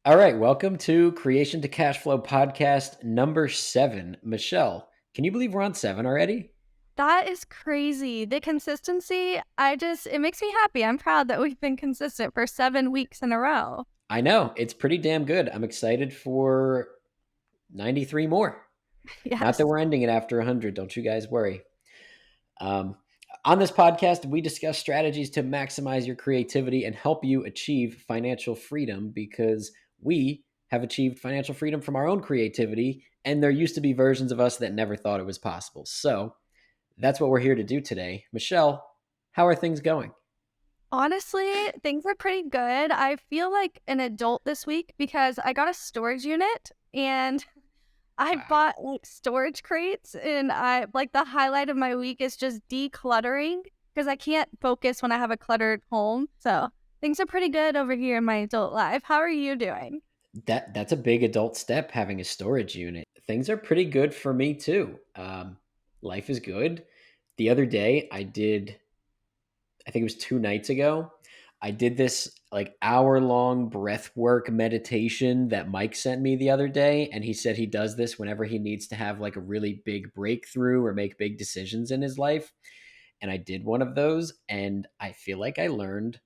All right, welcome to Creation to Cash Flow podcast number 7. Michelle, can you believe we're on 7 already? That is crazy. The consistency, it makes me happy. I'm proud that we've been consistent for 7 weeks in a row. I know, it's pretty damn good. I'm excited for 93 more. Not that Yes. we're ending it after 100, don't you guys worry. Um, on this podcast, we discuss strategies to maximize your creativity and help you achieve financial freedom because we have achieved financial freedom from our own creativity, and there used to be versions of us that never thought it was possible. So, that's what we're here to do today. Michelle, how are things going? Honestly, things are pretty good. I feel like an adult this week because I got a storage unit and I Wow. bought like storage crates, and I like the highlight of my week is just decluttering because I can't focus when I have a cluttered home. So things are pretty good over here in my adult life. How are you doing? That's a big adult step, having a storage unit. Things are pretty good for me too. Life is good. The other day, I think it was 2 nights ago, I did this like hour long breath work meditation that Mike sent me the other day. And he said he does this whenever he needs to have like a really big breakthrough or make big decisions in his life. And I did one of those, and I feel like I learned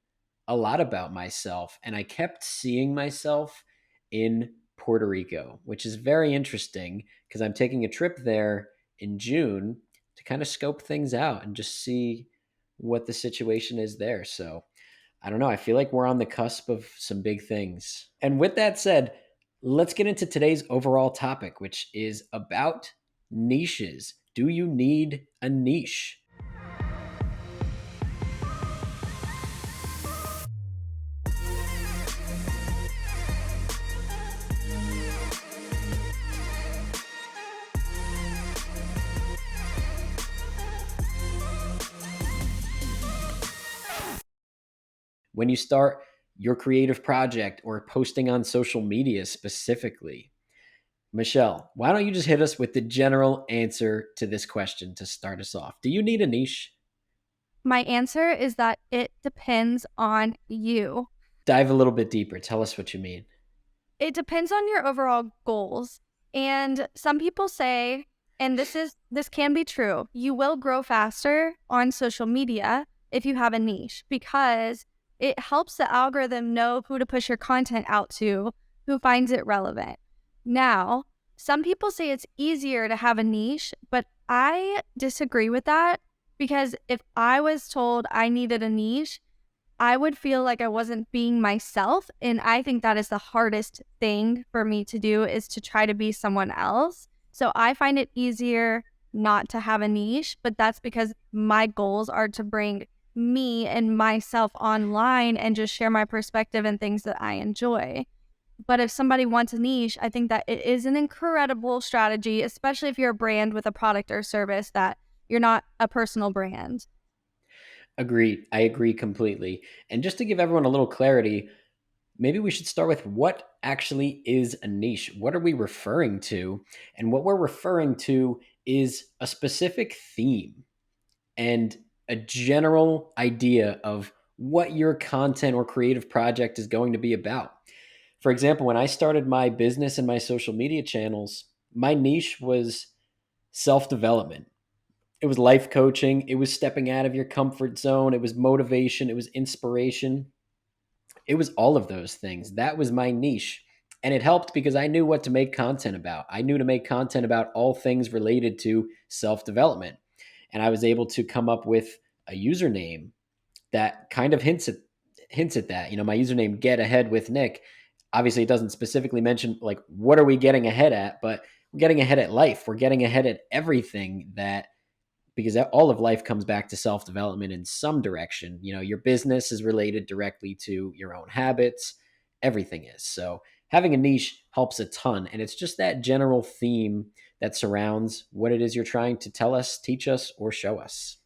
a lot about myself. And I kept seeing myself in Puerto Rico, which is very interesting because I'm taking a trip there in June to kind of scope things out and just see what the situation is there. So I don't know. I feel like we're on the cusp of some big things. And with that said, let's get into today's overall topic, which is about niches. Do you need a niche? When you start your creative project or posting on social media specifically, Michelle, why don't you just hit us with the general answer to this question to start us off? Do you need a niche? My answer is that it depends on you. Dive a little bit deeper. Tell us what you mean. It depends on your overall goals. And some people say, and this can be true, you will grow faster on social media if you have a niche because it helps the algorithm know who to push your content out to, who finds it relevant. Now, some people say it's easier to have a niche, but I disagree with that because if I was told I needed a niche, I would feel like I wasn't being myself. And I think that is the hardest thing for me to do is to try to be someone else. So I find it easier not to have a niche, but that's because my goals are to bring me and myself online and just share my perspective and things that I enjoy. But if somebody wants a niche, I think that it is an incredible strategy, especially if you're a brand with a product or service that you're not a personal brand. Agreed. I agree completely. And just to give everyone a little clarity, maybe we should start with what actually is a niche. What are we referring to? And what we're referring to is a specific theme and a general idea of what your content or creative project is going to be about. For example, when I started my business and my social media channels, my niche was self development. It was life coaching. It was stepping out of your comfort zone. It was motivation. It was inspiration. It was all of those things. That was my niche. And it helped because I knew what to make content about. I knew to make content about all things related to self development. And I was able to come up with a username that kind of hints at that. You know, my username Get Ahead with Nick. Obviously, it doesn't specifically mention like what are we getting ahead at, but we're getting ahead at life. We're getting ahead at everything that because all of life comes back to self development in some direction. You know, your business is related directly to your own habits, everything is. So, having a niche helps a ton. And it's just that general theme that surrounds what it is you're trying to tell us, teach us, or show us.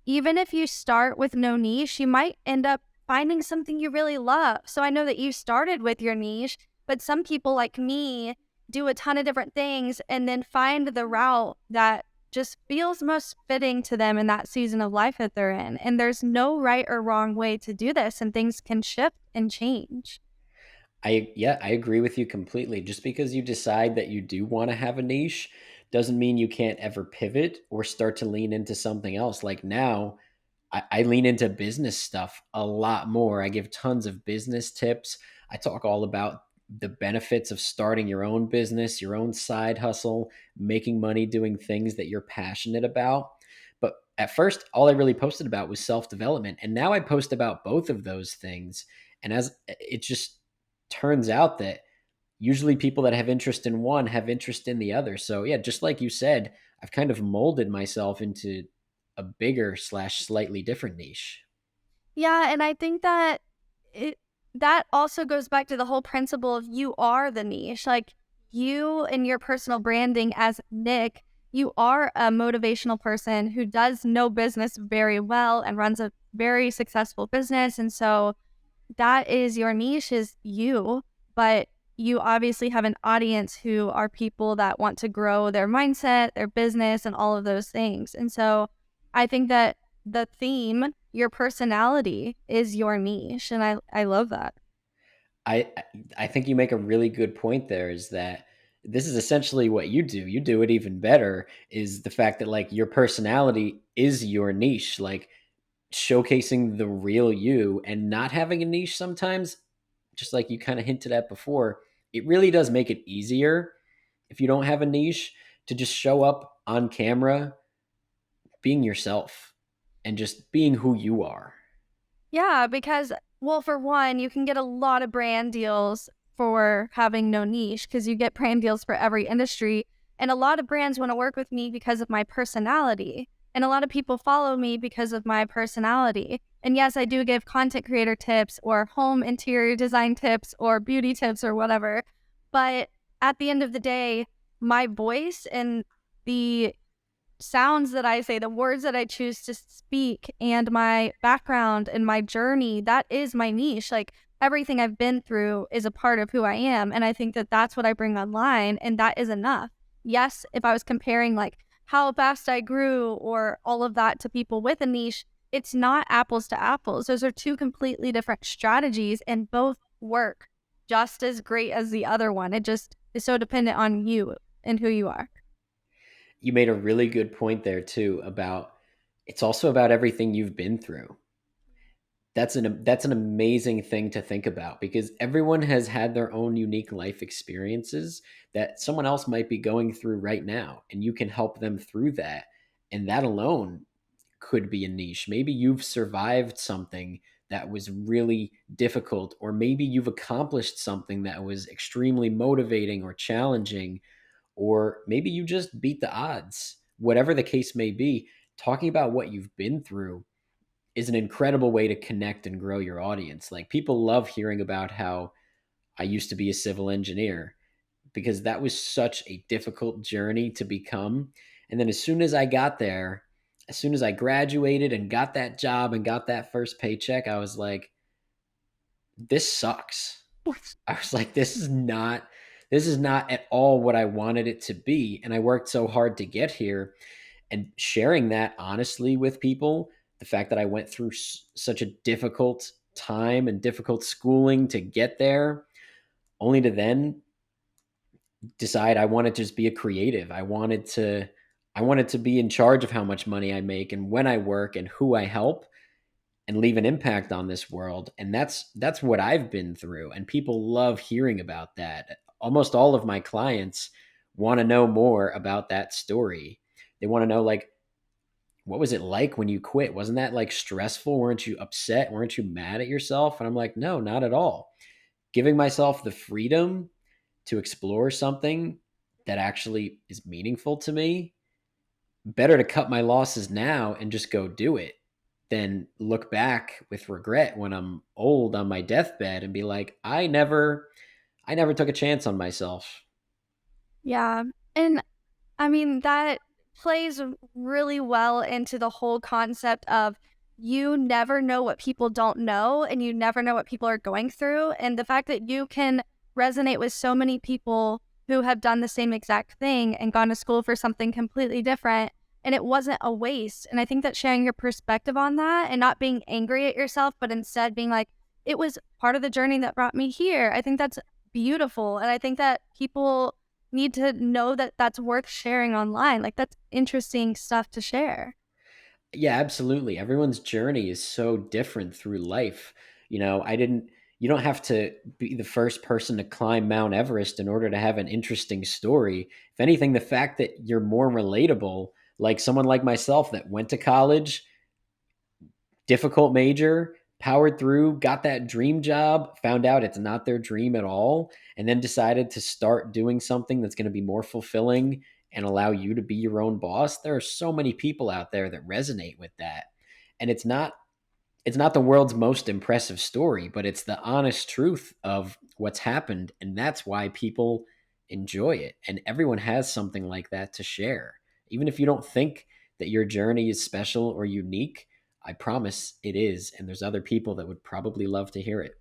Even if you start with no niche, you might end up finding something you really love. So I know that you started with your niche, but some people like me do a ton of different things and then find the route that just feels most fitting to them in that season of life that they're in. And there's no right or wrong way to do this, and things can shift and change. I agree with you completely. Just because you decide that you do want to have a niche doesn't mean you can't ever pivot or start to lean into something else. Like now, I lean into business stuff a lot more. I give tons of business tips. I talk all about the benefits of starting your own business, your own side hustle, making money doing things that you're passionate about. But at first, all I really posted about was self development. And now I post about both of those things. And as it just turns out that usually people that have interest in one have interest in the other. So yeah, just like you said, I've kind of molded myself into a bigger slash slightly different niche. Yeah, and I think that it that also goes back to the whole principle of you are the niche. Like you and your personal branding as Nick, you are a motivational person who does know business very well and runs a very successful business. And so that is your niche is you, but you obviously have an audience who are people that want to grow their mindset, their business, and all of those things. And so I think that the theme, your personality, is your niche. And I love that. I I think you make a really good point there is that this is essentially what you do. You do it even better is the fact that like your personality is your niche, like showcasing the real you and not having a niche sometimes, just like you kind of hinted at before, it really does make it easier if you don't have a niche to just show up on camera being yourself and just being who you are. Yeah, because, well, for one, you can get a lot of brand deals for having no niche because you get brand deals for every industry. And a lot of brands want to work with me because of my personality. And a lot of people follow me because of my personality. And yes, I do give content creator tips or home interior design tips or beauty tips or whatever. But at the end of the day, my voice and the sounds that I say, the words that I choose to speak, and my background and my journey, that is my niche. Like everything I've been through is a part of who I am. And I think that that's what I bring online, and that is enough. Yes, if I was comparing like how fast I grew or all of that to people with a niche, it's not apples to apples. Those are two completely different strategies, and both work just as great as the other one. It just is so dependent on you and who you are. You made a really good point there too about it's also about everything you've been through. That's an amazing thing to think about because everyone has had their own unique life experiences that someone else might be going through right now and you can help them through that, and that alone could be a niche. Maybe you've survived something that was really difficult, or maybe you've accomplished something that was extremely motivating or challenging, or maybe you just beat the odds. Whatever the case may be, talking about what you've been through is an incredible way to connect and grow your audience. Like people love hearing about how I used to be a civil engineer because that was such a difficult journey to become. And then as soon as I got there, as soon as I graduated and got that job and got that first paycheck, I was like, this sucks. I was like, this is not at all what I wanted it to be. And I worked so hard to get here, and sharing that honestly with people, the fact that I went through such a difficult time and difficult schooling to get there, only to then decide I wanted to just be a creative. I wanted to be in charge of how much money I make and when I work and who I help and leave an impact on this world. And that's what I've been through, and people love hearing about that. Almost all of my clients want to know more about that story. They want to know like what was it like when you quit? Wasn't that like stressful? Weren't you upset? Weren't you mad at yourself? And I'm like, no, not at all. Giving myself the freedom to explore something that actually is meaningful to me, better to cut my losses now and just go do it than look back with regret when I'm old on my deathbed and be like, I never took a chance on myself. Yeah. And I mean, that plays really well into the whole concept of you never know what people don't know and you never know what people are going through. And the fact that you can resonate with so many people who have done the same exact thing and gone to school for something completely different, and it wasn't a waste. And I think that sharing your perspective on that and not being angry at yourself, but instead being like, it was part of the journey that brought me here. I think that's beautiful. And I think that people need to know that that's worth sharing online. Like, that's interesting stuff to share. Yeah, absolutely. Everyone's journey is so different through life. I didn't, you don't have to be the first person to climb Mount Everest in order to have an interesting story. If anything, the fact that you're more relatable, like someone like myself that went to college, difficult major, powered through, got that dream job, found out it's not their dream at all, and then decided to start doing something that's going to be more fulfilling and allow you to be your own boss. There are so many people out there that resonate with that. And it's not the world's most impressive story, but it's the honest truth of what's happened, and that's why people enjoy it. And everyone has something like that to share. Even if you don't think that your journey is special or unique, I promise it is, and there's other people that would probably love to hear it.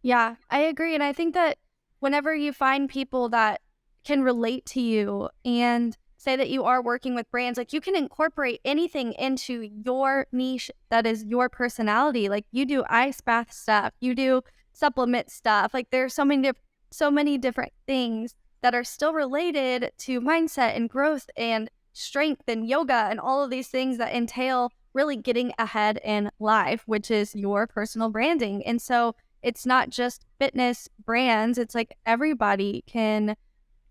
Yeah, I agree. And I think that whenever you find people that can relate to you and say that you are working with brands, like you can incorporate anything into your niche that is your personality. Like you do ice bath stuff, you do supplement stuff. Like there's so many different things that are still related to mindset and growth and strength and yoga and all of these things that entail really getting ahead in life, which is your personal branding. And so it's not just fitness brands. It's like everybody can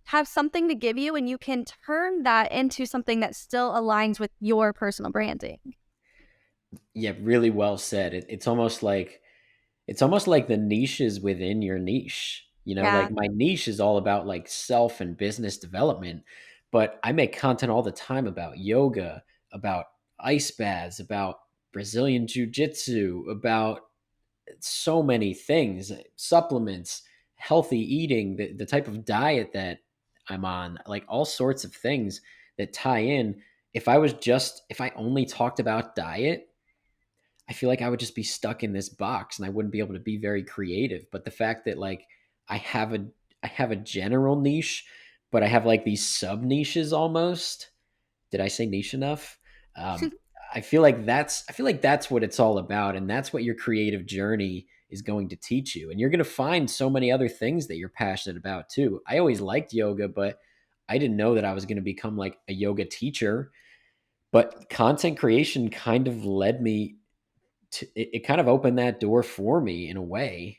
have something to give you and you can turn that into something that still aligns with your personal branding. Yeah, really well said. It's almost like the niches within your niche. Yeah. Like my niche is all about like self and business development, but I make content all the time about yoga, about ice baths, about Brazilian jiu-jitsu, about so many things, supplements, healthy eating, the type of diet that I'm on, like all sorts of things that tie in. If I only talked about diet, I feel like I would just be stuck in this box and I wouldn't be able to be very creative. But the fact that like I have a I have a general niche, but I have like these sub niches almost. Did I say niche enough? Um, I feel like that's what it's all about, and that's what your creative journey is going to teach you. And you're going to find so many other things that you're passionate about too. I always liked yoga, but I didn't know that I was going to become like a yoga teacher. But content creation kind of led me it kind of opened that door for me in a way.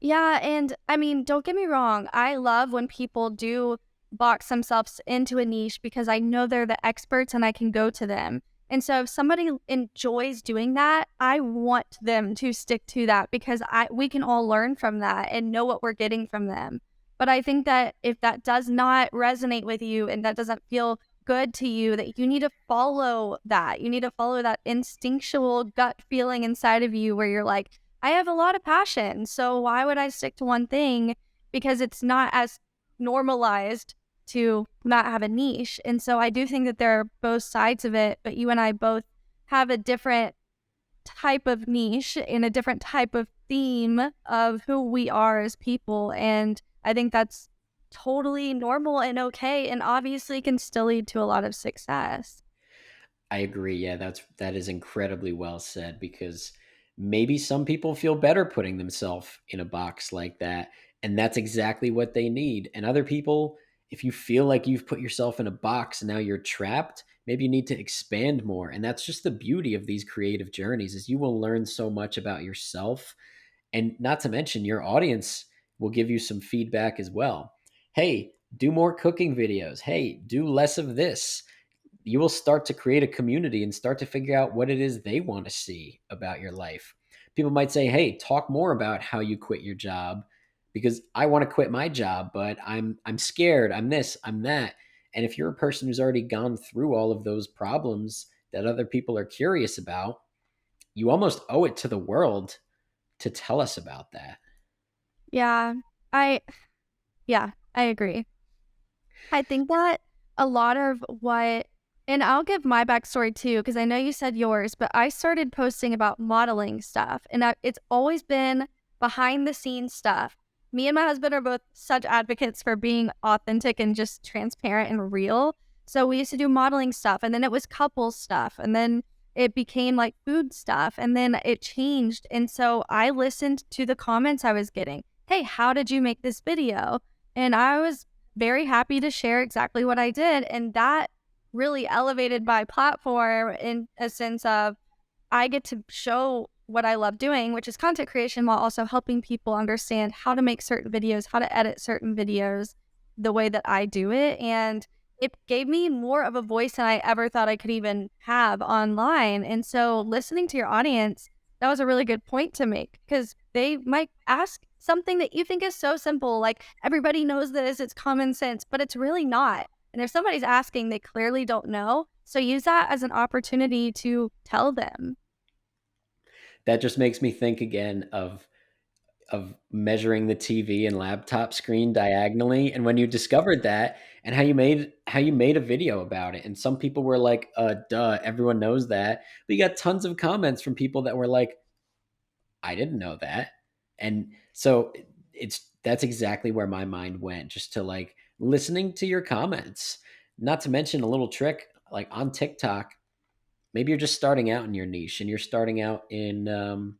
Yeah, and I mean, don't get me wrong. I love when people do box themselves into a niche because I know they're the experts and I can go to them. And so if somebody enjoys doing that, I want them to stick to that because I we can all learn from that and know what we're getting from them. But I think that if that does not resonate with you and that doesn't feel good to you, that you need to follow that. You need to follow that instinctual gut feeling inside of you where you're like, I have a lot of passion. So why would I stick to one thing? Because it's not as normalized to not have a niche. And so I do think that there are both sides of it, but you and I both have a different type of niche and a different type of theme of who we are as people. And I think that's totally normal and okay, and obviously can still lead to a lot of success. I agree. Yeah, that is incredibly well said because maybe some people feel better putting themselves in a box like that, and that's exactly what they need. And other people, if you feel like you've put yourself in a box and now you're trapped, maybe you need to expand more. And that's just the beauty of these creative journeys is you will learn so much about yourself, and not to mention your audience will give you some feedback as well. Hey, do more cooking videos. Hey, do less of this. You will start to create a community and start to figure out what it is they want to see about your life. People might say, "Hey, talk more about how you quit your job because I want to quit my job, but I'm scared. I'm this, I'm that." And if you're a person who's already gone through all of those problems that other people are curious about, you almost owe it to the world to tell us about that. Yeah, I yeah, I agree. I think that a lot of what, and I'll give my backstory too, because I know you said yours, but I started posting about modeling stuff, and it's always been behind the scenes stuff. Me and my husband are both such advocates for being authentic and just transparent and real. So we used to do modeling stuff, and then it was couple stuff, and then it became like food stuff and then it changed. And so I listened to the comments I was getting. Hey, how did you make this video? And I was very happy to share exactly what I did. And that really elevated my platform in a sense of I get to show what I love doing, which is content creation, while also helping people understand how to make certain videos, how to edit certain videos the way that I do it. And it gave me more of a voice than I ever thought I could even have online. And so listening to your audience, that was a really good point to make because they might ask something that you think is so simple, like everybody knows this, it's common sense, but it's really not. And if somebody's asking, they clearly don't know. So use that as an opportunity to tell them. That just makes me think again of measuring the TV and laptop screen diagonally, and when you discovered that, and how you made a video about it, and some people were like, duh, everyone knows that." But you got tons of comments from people that were like, "I didn't know that." And so it's that's exactly where my mind went, just to like listening to your comments. Not to mention a little trick, like on TikTok, maybe you're just starting out in your niche and you're starting out in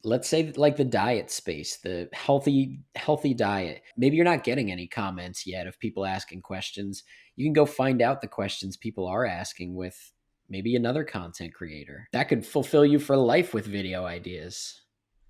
let's say like the diet space, the healthy diet. Maybe you're not getting any comments yet of people asking questions. You can go find out the questions people are asking with maybe another content creator. That could fulfill you for life with video ideas.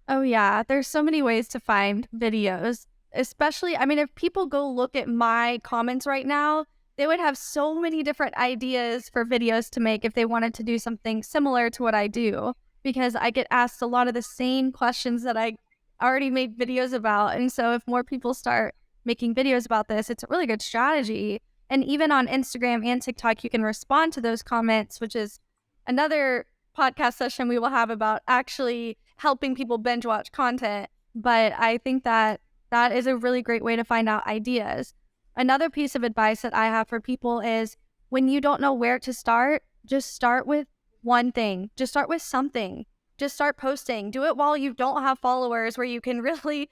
Oh, yeah. There's so many ways to find videos, especially, I mean, if people go look at my comments right now, they would have so many different ideas for videos to make if they wanted to do something similar to what I do, because I get asked a lot of the same questions that I already made videos about. And so if more people start making videos about this, it's a really good strategy. And even on Instagram and TikTok, you can respond to those comments, which is another podcast session we will have about actually helping people binge watch content. But I think that that is a really great way to find out ideas. Another piece of advice that I have for people is when you don't know where to start, just start with one thing. Just start with something. Just start posting. Do it while you don't have followers, where you can really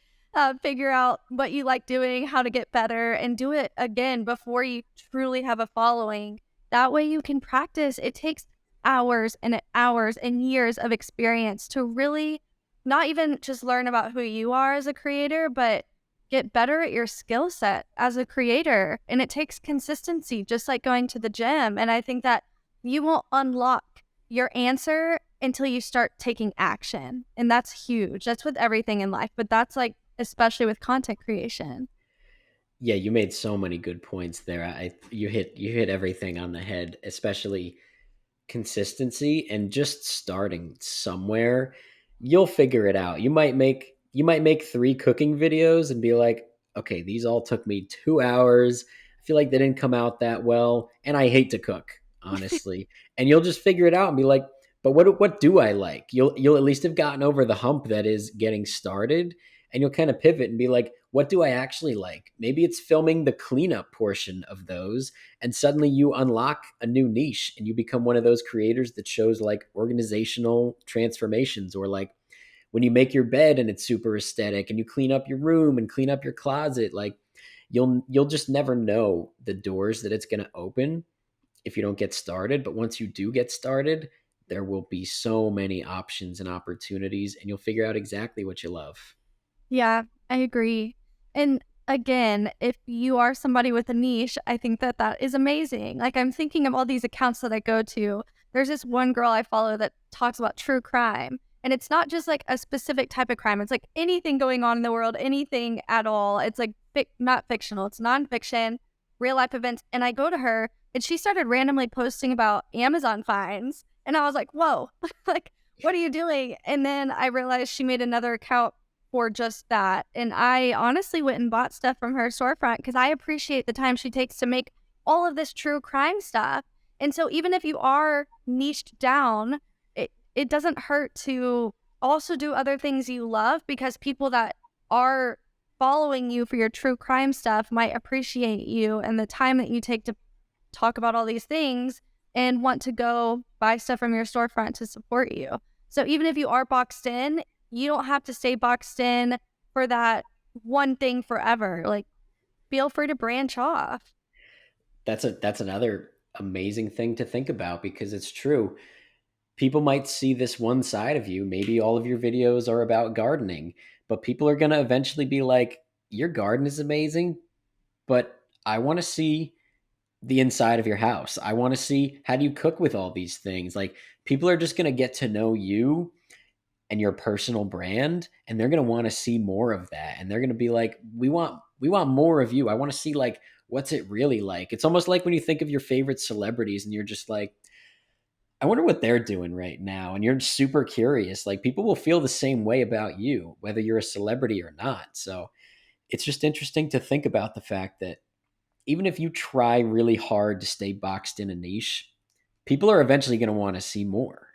figure out what you like doing, how to get better, and do it again before you truly have a following. That way you can practice. It takes hours and years of experience to really not even just learn about who you are as a creator, but get better at your skill set as a creator. And it takes consistency, just like going to the gym. And I think that you won't unlock your answer until you start taking action. And that's huge. That's with everything in life, but that's like, especially with content creation. Yeah, you made so many good points there. You hit everything on the head, especially consistency and just starting somewhere. You'll figure it out. You might make 3 cooking videos and be like, "Okay, these all took me 2 hours. I feel like they didn't come out that well, and I hate to cook, honestly." And you'll just figure it out and be like, "But what do I like?" You'll at least have gotten over the hump that is getting started, and you'll kind of pivot and be like, "What do I actually like?" Maybe it's filming the cleanup portion of those, and suddenly you unlock a new niche and you become one of those creators that shows like organizational transformations, or like when you make your bed and it's super aesthetic, and you clean up your room and clean up your closet. Like you'll just never know the doors that it's going to open if you don't get started, but once you do get started, there will be so many options and opportunities, and you'll figure out exactly what you love. Yeah, I agree. And again, if you are somebody with a niche, I think that that is amazing. Like, I'm thinking of all these accounts that I go to. There's this one girl I follow that talks about true crime. And it's not just like a specific type of crime. It's like anything going on in the world, anything at all. It's like not fictional, it's nonfiction, real life events. And I go to her and she started randomly posting about Amazon fines. And I was like, whoa, like, what are you doing? And then I realized she made another account for just that. And I honestly went and bought stuff from her storefront because I appreciate the time she takes to make all of this true crime stuff. And so even if you are niched down, it doesn't hurt to also do other things you love, because people that are following you for your true crime stuff might appreciate you and the time that you take to talk about all these things and want to go buy stuff from your storefront to support you. So even if you are boxed in, you don't have to stay boxed in for that one thing forever. Like, feel free to branch off. That's another amazing thing to think about, because it's true. people might see this one side of you. Maybe all of your videos are about gardening, but people are going to eventually be like, your garden is amazing, but I want to see the inside of your house. I want to see, how do you cook with all these things? Like, people are just going to get to know you and your personal brand, and they're going to want to see more of that, and they're going to be like, we want more of you. I want to see, like, what's it really like. It's almost like when you think of your favorite celebrities and you're just like, I wonder what they're doing right now, and you're super curious. Like, people will feel the same way about you whether you're a celebrity or not. So it's just interesting to think about the fact that even if you try really hard to stay boxed in a niche, people are eventually going to want to see more.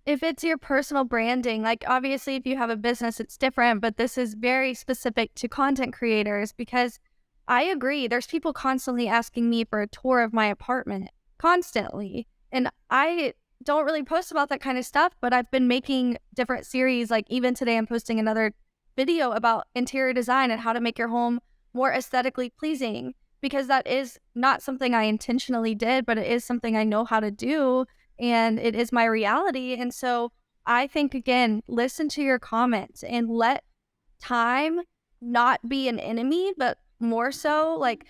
If it's your personal branding, like obviously if you have a business, it's different, but this is very specific to content creators because I agree. There's people constantly asking me for a tour of my apartment, constantly. And I don't really post about that kind of stuff, but I've been making different series. Like even today, I'm posting another video about interior design and how to make your home more aesthetically pleasing because that is not something I intentionally did, but it is something I know how to do and it is my reality. And so I think, again, listen to your comments and let time not be an enemy, but more so like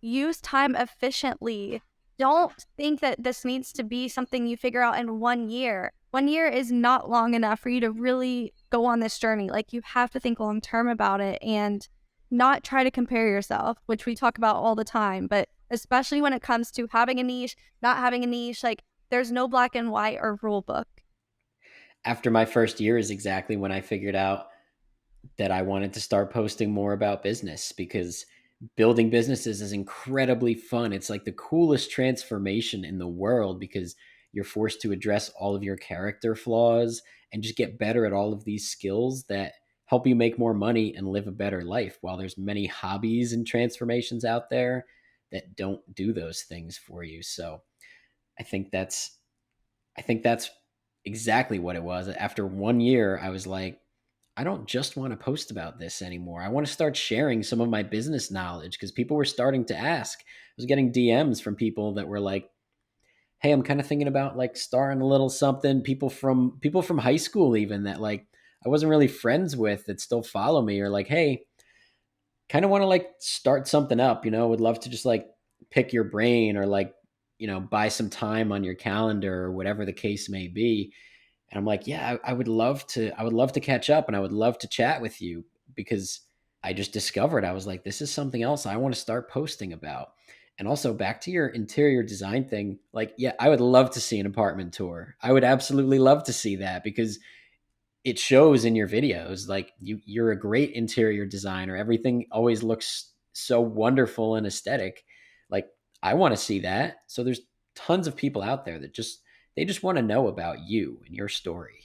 use time efficiently. Don't think that this needs to be something you figure out in 1 year. 1 year is not long enough for you to really go on this journey. Like you have to think long term about it and not try to compare yourself, which we talk about all the time. But especially when it comes to having a niche, not having a niche, like there's no black and white or rule book. After my first year is exactly when I figured out that I wanted to start posting more about business, because building businesses is incredibly fun. It's like the coolest transformation in the world because you're forced to address all of your character flaws and just get better at all of these skills that help you make more money and live a better life. While there's many hobbies and transformations out there that don't do those things for you. So I think that's I think that's exactly what it was. After 1 year, I was like, I don't just want to post about this anymore. I want to start sharing some of my business knowledge because people were starting to ask. I was getting DMs from people that were like, "Hey, I'm kind of thinking about like starting a little something." People from high school even that like I wasn't really friends with that still follow me, or like, "Hey, kind of want to like start something up, would love to just like pick your brain, or like, buy some time on your calendar or whatever the case may be." And I'm like, yeah, I would love to catch up, and I would love to chat with you, because I just discovered, I was like, this is something else I want to start posting about. And also, back to your interior design thing, like, yeah, I would love to see an apartment tour. I would absolutely love to see that, because it shows in your videos. Like, you're a great interior designer. Everything always looks so wonderful and aesthetic. Like, I want to see that. So there's tons of people out there that just want to know about you and your story.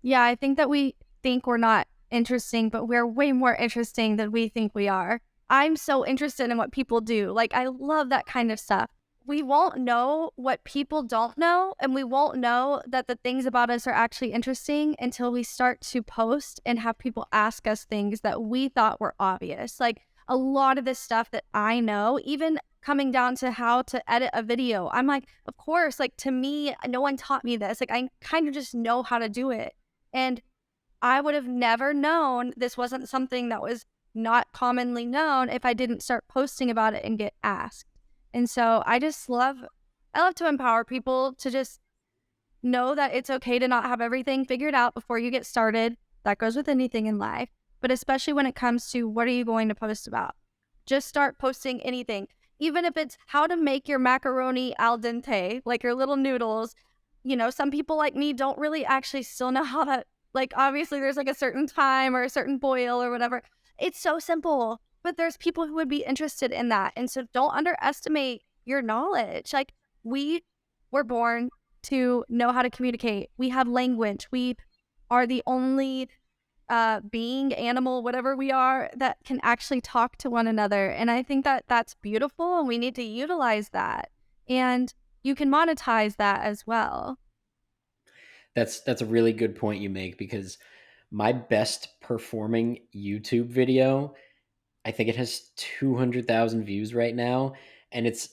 Yeah, I think that we think we're not interesting, but we're way more interesting than we think we are. I'm so interested in what people do. Like, I love that kind of stuff. We won't know what people don't know, and we won't know that the things about us are actually interesting until we start to post and have people ask us things that we thought were obvious. Like, a lot of this stuff that I know, even coming down to how to edit a video, I'm like, of course, like to me, no one taught me this. Like, I kind of just know how to do it. And I would have never known this wasn't something that was not commonly known if I didn't start posting about it and get asked. And so I love to empower people to just know that it's okay to not have everything figured out before you get started. That goes with anything in life, but especially when it comes to what are you going to post about? Just start posting anything. Even if it's how to make your macaroni al dente, like your little noodles. Some people like me don't really actually still know how to, like, obviously there's like a certain time or a certain boil or whatever. It's so simple, but there's people who would be interested in that. And so don't underestimate your knowledge. Like, we were born to know how to communicate. We have language. We are the only being, animal, whatever we are, that can actually talk to one another. And I think that that's beautiful and we need to utilize that. And you can monetize that as well. That's a really good point you make, because my best performing YouTube video, I think it has 200,000 views right now, and it's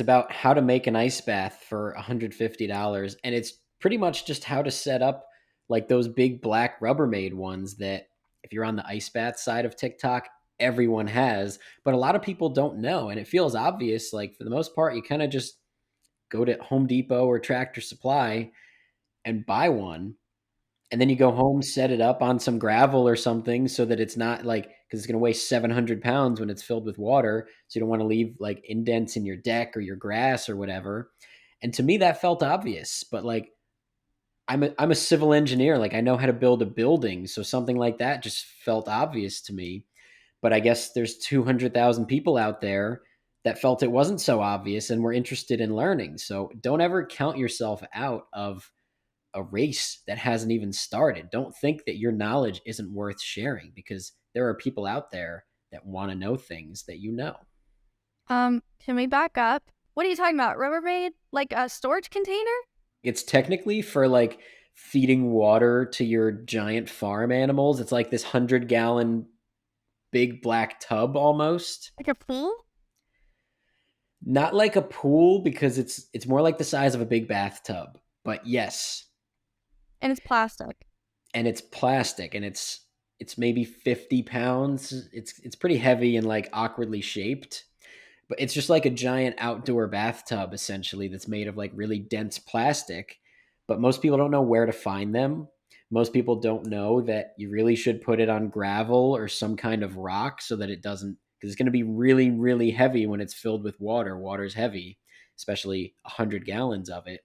about how to make an ice bath for $150, and pretty much just how to set up like those big black Rubbermaid ones that if you're on the ice bath side of TikTok, everyone has, but a lot of people don't know. And it feels obvious. Like for the most part, you kind of just go to Home Depot or Tractor Supply and buy one. And then you go home, set it up on some gravel or something so that it's not like, because it's going to weigh 700 pounds when it's filled with water. So you don't want to leave like indents in your deck or your grass or whatever. And to me, that felt obvious. But like, I'm a civil engineer. Like, I know how to build a building. So something like that just felt obvious to me. But I guess there's 200,000 people out there that felt it wasn't so obvious and were interested in learning. So don't ever count yourself out of a race that hasn't even started. Don't think that your knowledge isn't worth sharing because there are people out there that want to know things that you know. Can we back up? What are you talking about? Rubbermaid? Like a storage container? It's technically for like feeding water to your giant farm animals. It's like this 100-gallon big black tub almost. Like a pool? Not like a pool because it's more like the size of a big bathtub. But yes, And it's plastic. and it's plastic and it's maybe 50 pounds. It's pretty heavy and like awkwardly shaped, but it's just like a giant outdoor bathtub essentially that's made of like really dense plastic. But most people don't know where to find them. Most people don't know that you really should put it on gravel or some kind of rock so that it doesn't, because it's going to be really really heavy when it's filled with water. Water's heavy, especially 100 gallons of it.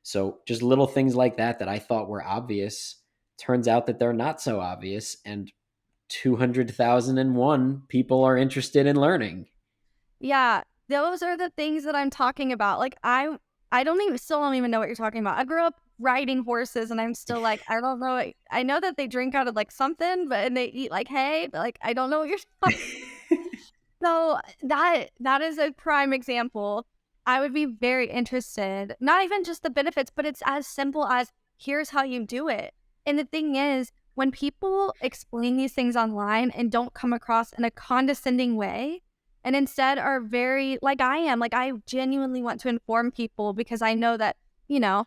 So just little things like that that I thought were obvious turns out that they're not so obvious, and 200,001 people are interested in learning. Yeah, those are the things that I'm talking about. Like I don't even still don't even know what you're talking about. I grew up riding horses and I'm still like, I don't know. I know that they drink out of like something, but and they eat like hay, but like I don't know what you're talking. So that is a prime example. I would be very interested. Not even just the benefits, but it's as simple as here's how you do it. And the thing is, when people explain these things online and don't come across in a condescending way, and instead are very like I am, like I genuinely want to inform people because I know that, you know,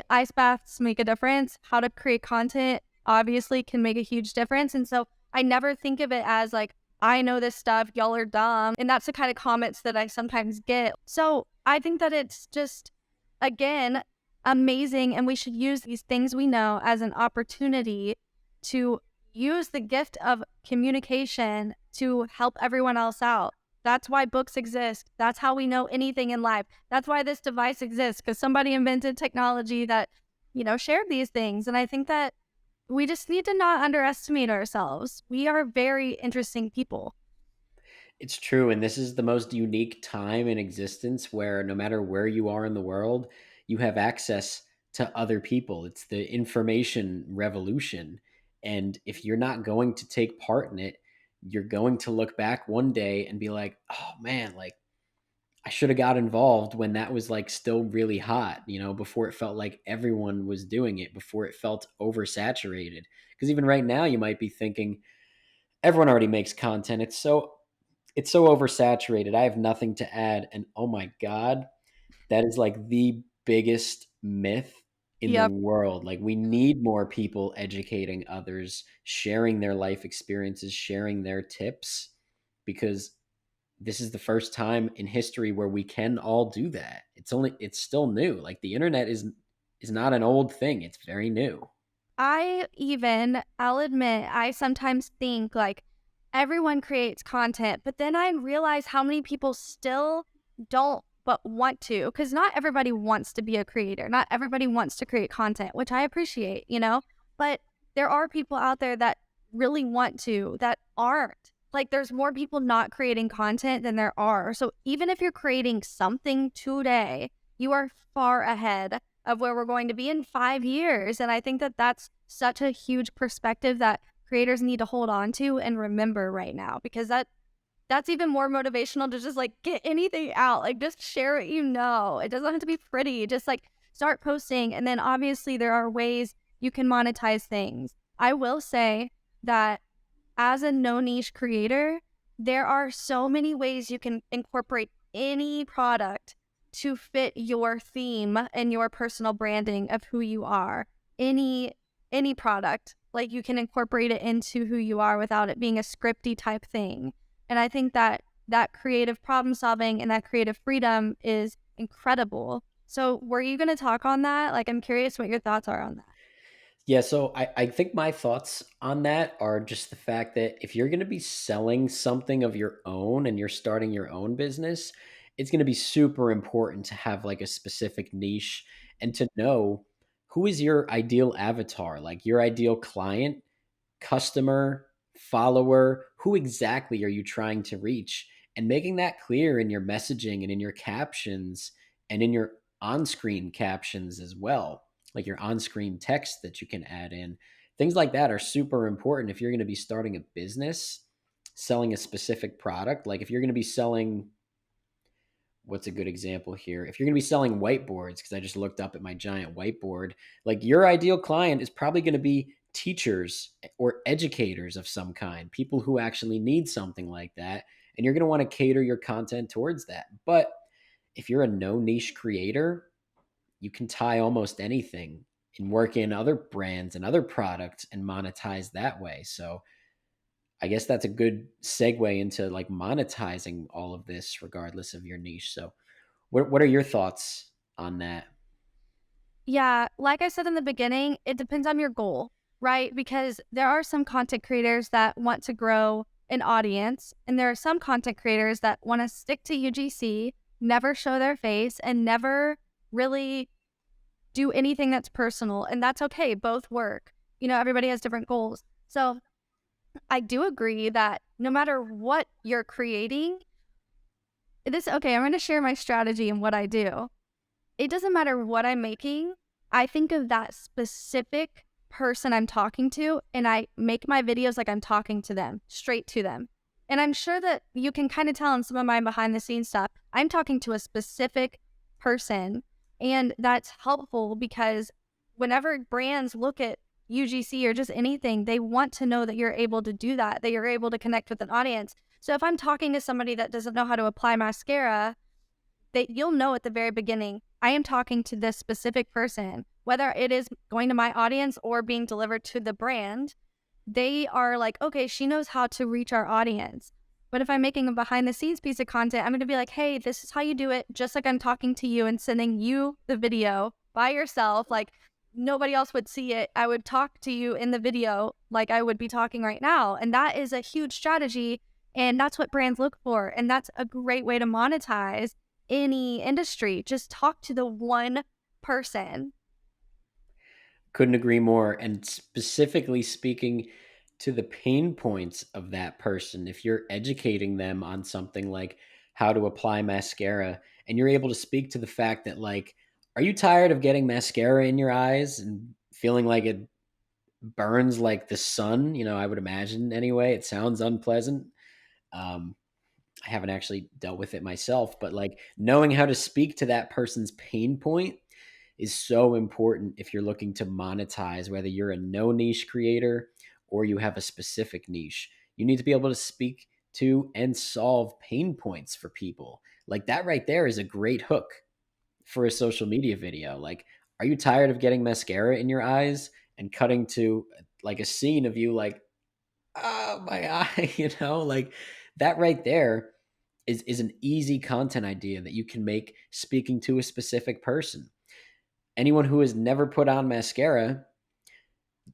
ice baths make a difference. How to create content obviously can make a huge difference. And so I never think of it as like, I know this stuff, y'all are dumb. And that's the kind of comments that I sometimes get. So I think that it's just, again, amazing. And we should use these things we know as an opportunity to use the gift of communication to help everyone else out. That's why books exist. That's how we know anything in life. That's why this device exists, because somebody invented technology that, you know, shared these things. And I think that we just need to not underestimate ourselves. We are very interesting people. It's true. And this is the most unique time in existence where no matter where you are in the world, you have access to other people. It's the information revolution. And if you're not going to take part in it, you're going to look back one day and be like, oh man, like I should have got involved when that was like still really hot, before it felt like everyone was doing it, before it felt oversaturated. Because even right now, you might be thinking, everyone already makes content. It's so oversaturated. I have nothing to add. And oh my God, that is like the biggest myth in the Yep. world. Like, we need more people educating others, sharing their life experiences, sharing their tips, because this is the first time in history where we can all do that. It's still new. Like, the internet is not an old thing. It's very new. I'll admit, I sometimes think like everyone creates content, but then I realize how many people still don't but want to, because not everybody wants to be a creator. Not everybody wants to create content, which I appreciate, you know, but there are people out there that really want to, that aren't. Like there's more people not creating content than there are. So even if you're creating something today, you are far ahead of where we're going to be in 5 years. And I think that that's such a huge perspective that creators need to hold on to and remember right now, because that's even more motivational to just like get anything out, like just share what you know. It doesn't have to be pretty, just like start posting. And then obviously there are ways you can monetize things. I will say that as a no niche creator, there are so many ways you can incorporate any product to fit your theme and your personal branding of who you are. Any any product, like you can incorporate it into who you are without it being a scripty type thing. And I think that that creative problem solving and that creative freedom is incredible. So, were you going to talk on that? Like, I'm curious what your thoughts are on that. Yeah, so I think my thoughts on that are just the fact that if you're going to be selling something of your own and you're starting your own business, it's going to be super important to have like a specific niche and to know who is your ideal avatar, like your ideal client, customer, follower, who exactly are you trying to reach? And making that clear in your messaging and in your captions and in your on screen captions as well, like your on screen text that you can add in. Things like that are super important if you're going to be starting a business, selling a specific product. Like if you're going to be selling, what's a good example here? If you're going to be selling whiteboards, because I just looked up at my giant whiteboard, like your ideal client is probably going to be teachers or educators of some kind, people who actually need something like that. And you're going to want to cater your content towards that. But if you're a no niche creator, you can tie almost anything and work in other brands and other products and monetize that way. So I guess that's a good segue into like monetizing all of this regardless of your niche. So what are your thoughts on that? Yeah, like I said in the beginning, it depends on your goal, right? Because there are some content creators that want to grow an audience, and there are some content creators that want to stick to UGC, never show their face, and never really do anything that's personal. And that's okay. Both work. You know, everybody has different goals. So I do agree that no matter what you're creating, okay, I'm going to share my strategy and what I do. It doesn't matter what I'm making. I think of that specific person I'm talking to and I make my videos like I'm talking to them, straight to them. And I'm sure that you can kind of tell in some of my behind the scenes stuff, I'm talking to a specific person. And that's helpful because whenever brands look at UGC or just anything, they want to know that you're able to do that, that you're able to connect with an audience. So if I'm talking to somebody that doesn't know how to apply mascara, that you'll know at the very beginning, I am talking to this specific person, whether it is going to my audience or being delivered to the brand. They are like, okay, she knows how to reach our audience. But if I'm making a behind the scenes piece of content, I'm going to be like, hey, this is how you do it, just like I'm talking to you and sending you the video by yourself. Like nobody else would see it. I would talk to you in the video like I would be talking right now. And that is a huge strategy. And that's what brands look for. And that's a great way to monetize any industry. Just talk to the one person. Couldn't agree more. And specifically speaking to the pain points of that person, if you're educating them on something like how to apply mascara, and you're able to speak to the fact that, like, are you tired of getting mascara in your eyes and feeling like it burns like the sun? You know, I would imagine anyway. It sounds unpleasant. Um, I haven't actually dealt with it myself, but like knowing how to speak to that person's pain point is so important if you're looking to monetize, whether you're a no niche creator or you have a specific niche. You need to be able to speak to and solve pain points for people. Like that right there is a great hook for a social media video. Like, are you tired of getting mascara in your eyes and cutting to like a scene of you like, oh, my eye, like that right there is an easy content idea that you can make speaking to a specific person. Anyone who has never put on mascara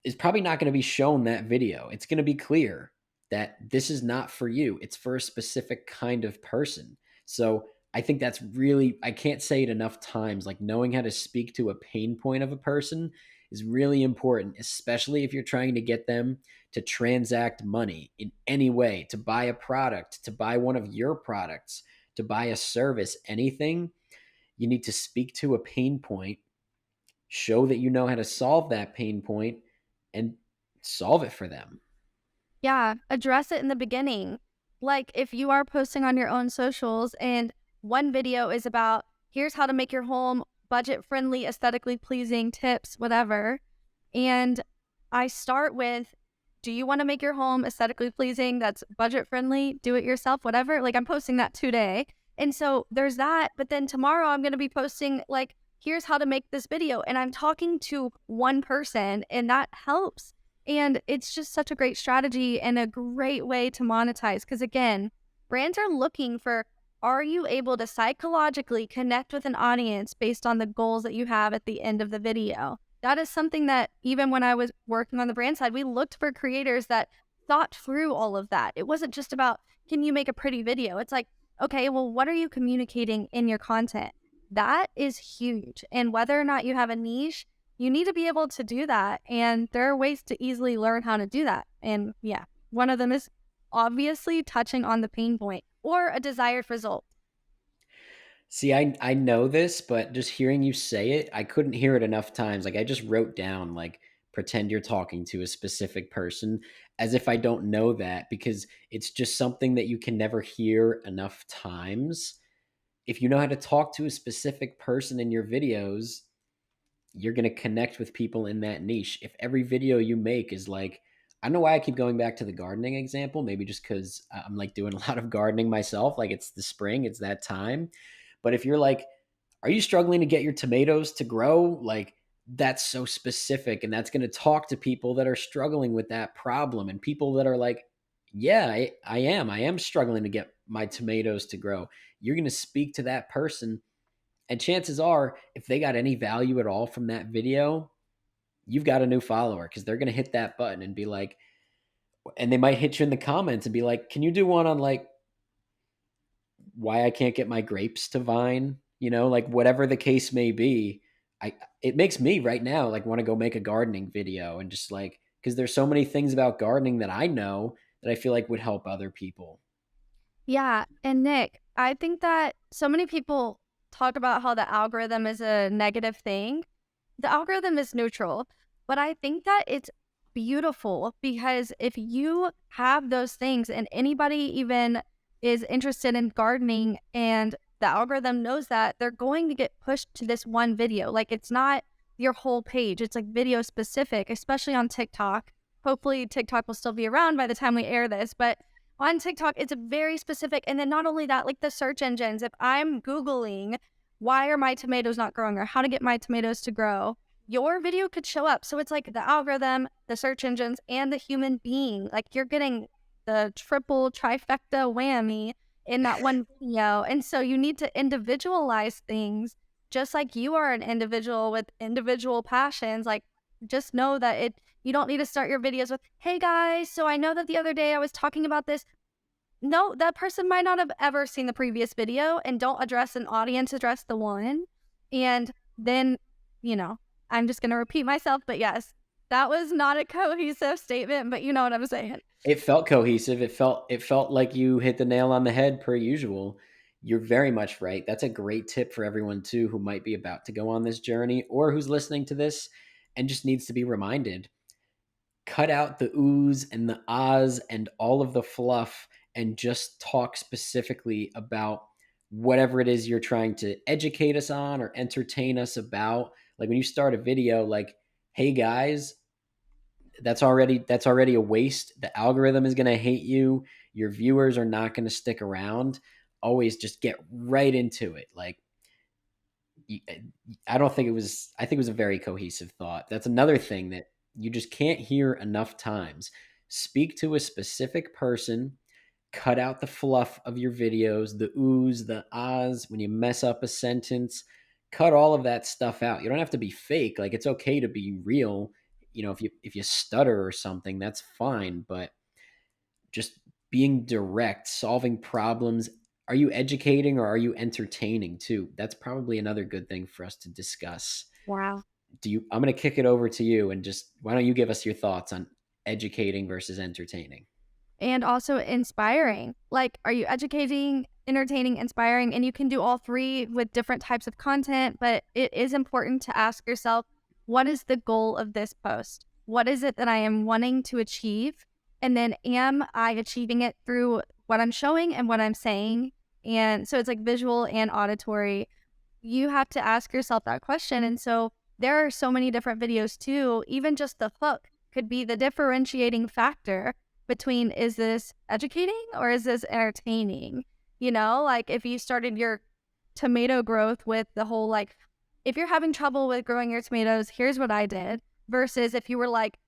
is probably not going to be shown that video. It's going to be clear that this is not for you. It's for a specific kind of person. So I think that's really, I can't say it enough times. Like knowing how to speak to a pain point of a person is really important, especially if you're trying to get them to transact money in any way, to buy a product, to buy one of your products, to buy a service, anything. You need to speak to a pain point, show that you know how to solve that pain point, and solve it for them. Yeah, address it in the beginning. Like if you are posting on your own socials and one video is about here's how to make your home budget friendly, aesthetically pleasing tips, whatever. And I start with, do you want to make your home aesthetically pleasing? That's budget friendly, do it yourself, whatever. Like I'm posting that today. And so there's that. But then tomorrow I'm going to be posting, like, here's how to make this video. And I'm talking to one person, and that helps. And it's just such a great strategy and a great way to monetize. Because again, brands are looking for, are you able to psychologically connect with an audience based on the goals that you have at the end of the video? That is something that even when I was working on the brand side, we looked for creators that thought through all of that. It wasn't just about, can you make a pretty video? It's like, okay, well, what are you communicating in your content? That is huge. And whether or not you have a niche, you need to be able to do that. And there are ways to easily learn how to do that. And yeah, one of them is obviously touching on the pain point or a desired result. See, I know this, but just hearing you say it, I couldn't hear it enough times. Like I just wrote down like pretend you're talking to a specific person as if I don't know that because it's just something that you can never hear enough times. If you know how to talk to a specific person in your videos, you're going to connect with people in that niche. If every video you make is like, I don't know why I keep going back to the gardening example, maybe just because I'm like doing a lot of gardening myself. Like it's the spring, it's that time. But if you're like, are you struggling to get your tomatoes to grow? Like, that's so specific. And that's going to talk to people that are struggling with that problem and people that are like, yeah, I am. I am struggling to get my tomatoes to grow. You're going to speak to that person and chances are, if they got any value at all from that video, you've got a new follower because they're going to hit that button and be like, and they might hit you in the comments and be like, can you do one on like why I can't get my grapes to vine? You know, like whatever the case may be. It makes me right now like want to go make a gardening video and just like, because there's so many things about gardening that I know that I feel like would help other people. Yeah. And Nick, I think that so many people talk about how the algorithm is a negative thing. The algorithm is neutral, but I think that it's beautiful because if you have those things and anybody even is interested in gardening and the algorithm knows that, they're going to get pushed to this one video. Like it's not your whole page, it's like video specific, especially on TikTok. Hopefully, TikTok will still be around by the time we air this, but on TikTok, it's very specific. And then not only that, like the search engines, if I'm Googling, why are my tomatoes not growing or how to get my tomatoes to grow, your video could show up. So it's like the algorithm, the search engines, and the human being. Like you're getting the triple trifecta whammy in that one video. And so you need to individualize things just like you are an individual with individual passions. Like just know that you don't need to start your videos with, hey guys, so I know that the other day I was talking about this. No, that person might not have ever seen the previous video, and don't address an audience, address the one. And then, you know, I'm just going to repeat myself, but yes, that was not a cohesive statement, but you know what I'm saying. It felt cohesive. It felt like you hit the nail on the head per usual. You're very much right. That's a great tip for everyone too who might be about to go on this journey or who's listening to this and just needs to be reminded. Cut out the oohs and the ahs and all of the fluff and just talk specifically about whatever it is you're trying to educate us on or entertain us about. Like when you start a video like, "Hey guys, that's already a waste. The algorithm is going to hate you. Your viewers are not going to stick around." Always just get right into it. Like I don't think it was I think it was a very cohesive thought. That's another thing that you just can't hear enough times. Speak to a specific person, cut out the fluff of your videos, the oohs, the ahs, when you mess up a sentence, cut all of that stuff out. You don't have to be fake. Like it's okay to be real. You know, if you stutter or something, that's fine, but just being direct, solving problems. Are you educating or are you entertaining too? That's probably another good thing for us to discuss. Wow. I'm going to kick it over to you and just why don't you give us your thoughts on educating versus entertaining? And also inspiring. Like, are you educating, entertaining, inspiring? And you can do all three with different types of content, but it is important to ask yourself, what is the goal of this post? What is it that I am wanting to achieve? And then am I achieving it through what I'm showing and what I'm saying? And so it's like visual and auditory. You have to ask yourself that question. And so there are so many different videos too. Even just the hook could be the differentiating factor between, is this educating or is this entertaining? You know, like if you started your tomato growth with the whole like, if you're having trouble with growing your tomatoes, here's what I did. Versus if you were like,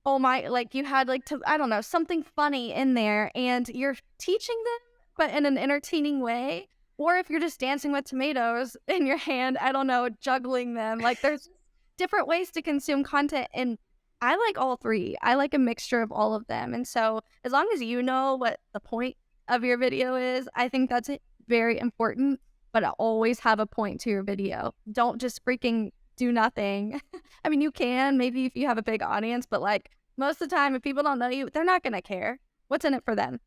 oh my, like you had like to, I don't know, something funny in there and you're teaching them, but in an entertaining way. Or if you're just dancing with tomatoes in your hand, I don't know, juggling them. Like there's different ways to consume content. And I like all three. I like a mixture of all of them. And so as long as you know what the point of your video is, I think that's very important. But always have a point to your video. Don't just freaking do nothing. I mean, you can maybe if you have a big audience, but like most of the time, if people don't know you, they're not going to care. What's in it for them?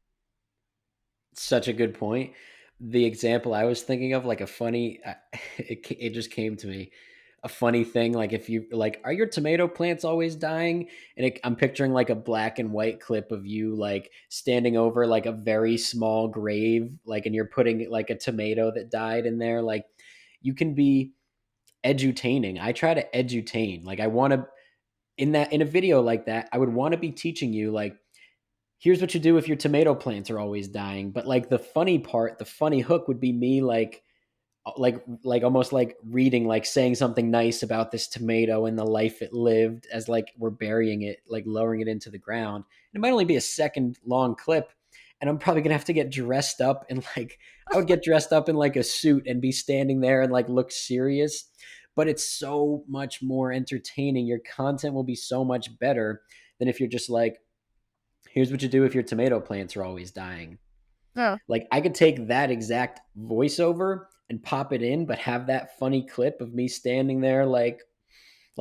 Such a good point. The example I was thinking of, like a funny, it just came to me. A funny thing, like if you like, are your tomato plants always dying? And I'm picturing like a black and white clip of you like standing over like a very small grave, like, and you're putting like a tomato that died in there. Like, you can be edutaining. I try to edutain. Like, I want to in a video like that, I would want to be teaching you like, here's what you do if your tomato plants are always dying. But like the funny part, the funny hook would be me like almost like reading, like saying something nice about this tomato and the life it lived as like we're burying it, like lowering it into the ground. And it might only be a second long clip. And I'm probably gonna have to get dressed up and like I would get dressed up in like a suit and be standing there and like look serious. But it's so much more entertaining. Your content will be so much better than if you're just like, here's what you do if your tomato plants are always dying. Oh, Like, I could take that exact voiceover and pop it in, but have that funny clip of me standing there like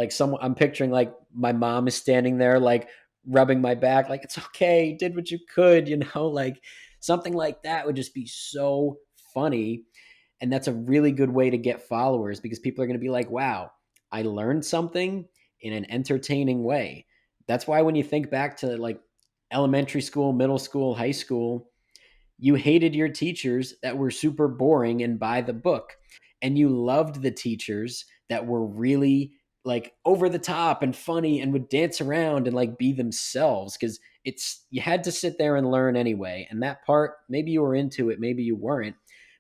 someone, I'm picturing like my mom is standing there like rubbing my back, like, it's okay, you did what you could, like something like that would just be so funny. And that's a really good way to get followers because people are going to be like, wow, I learned something in an entertaining way. That's why when you think back to like elementary school, middle school, high school, you hated your teachers that were super boring and by the book. And you loved the teachers that were really like over the top and funny and would dance around and like be themselves because it's you had to sit there and learn anyway. And that part, maybe you were into it, maybe you weren't.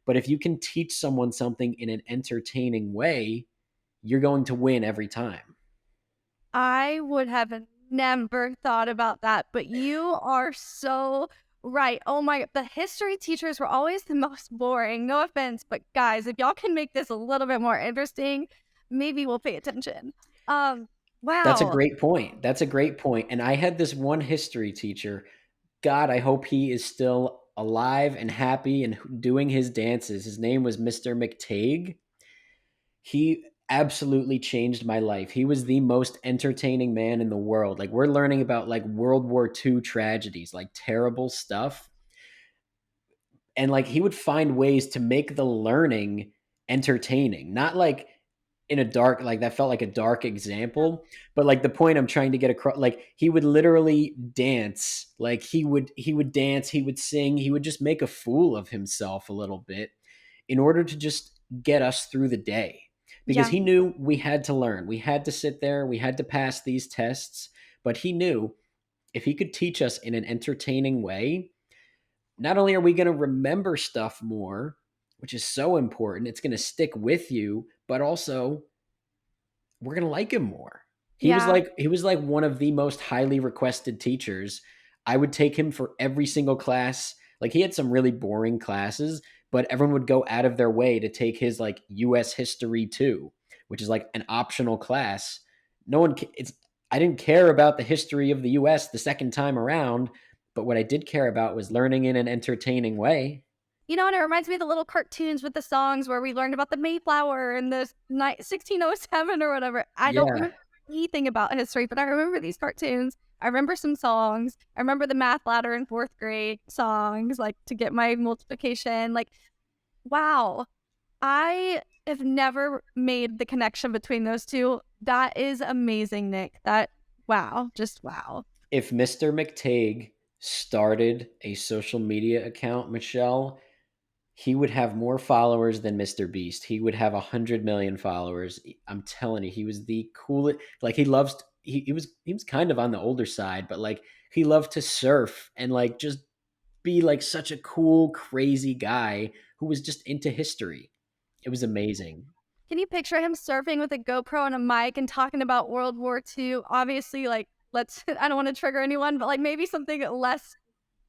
But if you can teach someone something in an entertaining way, you're going to win every time. I would have never thought about that, but you are so right. Oh my, the history teachers were always the most boring. No offense, but guys, if y'all can make this a little bit more interesting, maybe we'll pay attention. Um, That's a wow. great point. That's a great point. And I had this one history teacher. God, I hope he is still alive and happy and doing his dances. His name was Mr. McTague. He absolutely changed my life. He was the most entertaining man in the world. Like, we're learning about like World War II tragedies, like terrible stuff. And like he would find ways to make the learning entertaining, not like in a dark, like that felt like a dark example, but like the point I'm trying to get across, like he would literally dance, like he would dance, he would sing, he would just make a fool of himself a little bit in order to just get us through the day because Yeah. he knew we had to learn, we had to sit there, we had to pass these tests. But he knew if he could teach us in an entertaining way, not only are we going to remember stuff more, which is so important, it's going to stick with you, but also we're going to like him more. Yeah. He was like one of the most highly requested teachers. I would take him for every single class. Like, he had some really boring classes, but everyone would go out of their way to take his like US history too, which is like an optional class. No one it's I didn't care about the history of the US the second time around, but what I did care about was learning in an entertaining way. You know, and it reminds me of the little cartoons with the songs where we learned about the Mayflower and the 1607 or whatever. I don't Yeah. remember anything about history, but I remember these cartoons. I remember some songs. I remember the math ladder in fourth grade songs, like to get my multiplication. Like, wow, I have never made the connection between those two. That is amazing, Nick. That, wow, just wow. If Mr. McTague started a social media account, Michelle, he would have more followers than Mr. Beast. He would have 100 million followers. I'm telling you, he was the coolest. Like, he was kind of on the older side, but like he loved to surf and like just be like such a cool, crazy guy who was just into history. It was amazing. Can you picture him surfing with a GoPro and a mic and talking about World War II? Obviously, like, let's, I don't want to trigger anyone, but like maybe something less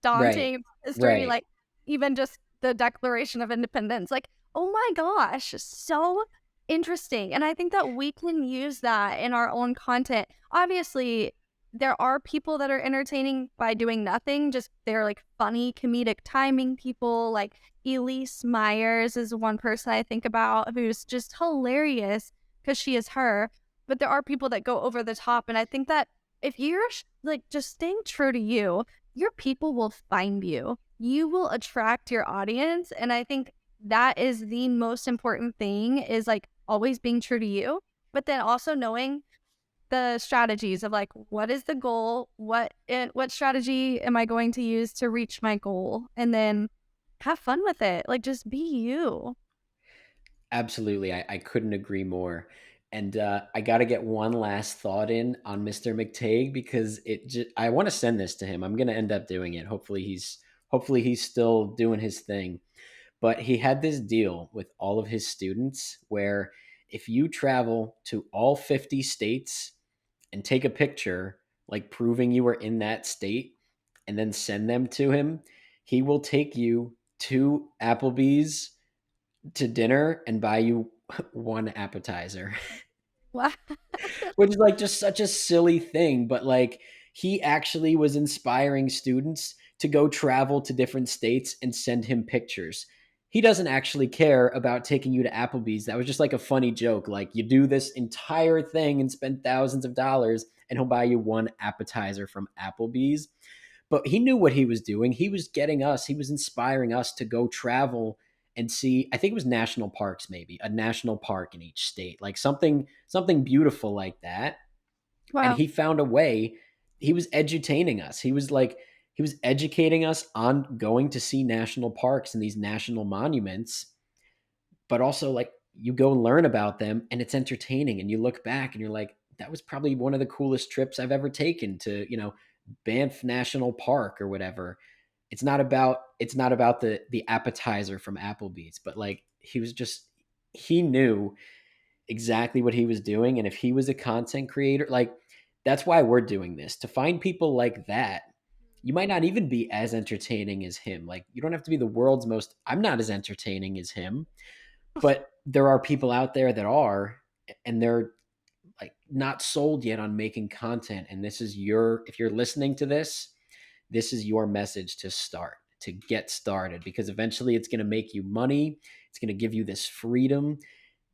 Right. daunting history, Right. like even just the Declaration of Independence. Like, oh my gosh, so interesting. And I think that we can use that in our own content. Obviously, there are people that are entertaining by doing nothing, just they're like funny comedic timing people. Like Elise Myers is one person I think about who's just hilarious because she is her. But there are people that go over the top. And I think that if you're like just staying true to you, your people will find you. You will attract your audience. And I think that is the most important thing is like always being true to you, but then also knowing the strategies of like what is the goal, what strategy am I going to use to reach my goal, and then have fun with it. Like just be you. Absolutely. I couldn't agree more. And I got to get one last thought in on Mr. McTague because I want to send this to him. I'm going to end up doing it. Hopefully he's still doing his thing. But he had this deal with all of his students where if you travel to all 50 states and take a picture, like proving you were in that state, and then send them to him, he will take you to Applebee's to dinner and buy you one appetizer. Wow. Which is like just such a silly thing, but like he actually was inspiring students to go travel to different states and send him pictures. He doesn't actually care about taking you to Applebee's. That was just like a funny joke. Like you do this entire thing and spend thousands of dollars and he'll buy you one appetizer from Applebee's. But he knew what he was doing. He was inspiring us to go travel and see, I think it was national parks, maybe a national park in each state, like something beautiful like that. And Wow. he found a way. He was edutaining us. He was educating us on going to see national parks and these national monuments, but also like you go learn about them and it's entertaining and you look back and you're like, that was probably one of the coolest trips I've ever taken to, Banff National Park or whatever. It's not about the appetizer from Applebee's, but like he knew exactly what he was doing. And if he was a content creator, like that's why we're doing this, to find people like that. You might not even be as entertaining as him. Like you don't have to be the world's most, I'm not as entertaining as him, but there are people out there that are, and they're like not sold yet on making content. And if you're listening to this is your message to get started, because eventually it's going to make you money. It's going to give you this freedom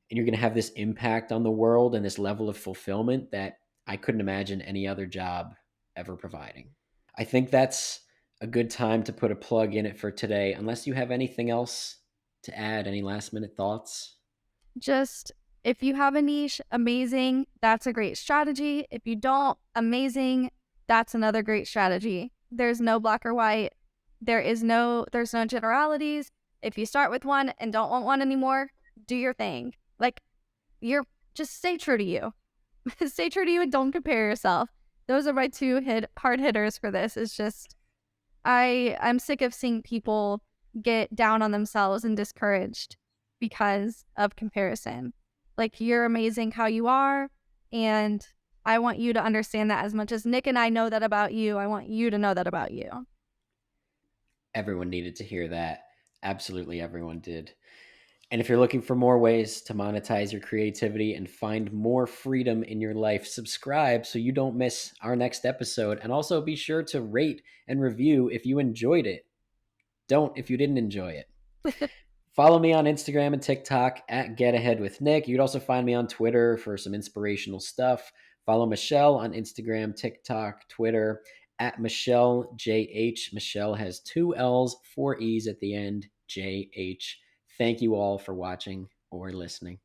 and you're going to have this impact on the world and this level of fulfillment that I couldn't imagine any other job ever providing. I think that's a good time to put a plug in it for today, unless you have anything else to add, any last minute thoughts. Just if you have a niche, amazing. That's a great strategy. If you don't, amazing. That's another great strategy. There's no black or white. There's no generalities. If you start with one and don't want one anymore, do your thing. Like you're just stay true to you. Stay true to you and don't compare yourself. Those are my two hard hitters for this. It's just I'm sick of seeing people get down on themselves and discouraged because of comparison. Like you're amazing how you are, and I want you to understand that as much as Nick and I know that about you, I want you to know that about you. Everyone needed to hear that. Absolutely everyone did. And if you're looking for more ways to monetize your creativity and find more freedom in your life, subscribe so you don't miss our next episode. And also be sure to rate and review if you enjoyed it. Don't if you didn't enjoy it. Follow me on Instagram and TikTok at Get Ahead with Nick. You can also find me on Twitter for some inspirational stuff. Follow Michelle on Instagram, TikTok, Twitter at Michelle JH. Michelle has two L's, four E's at the end, JH. Thank you all for watching or listening.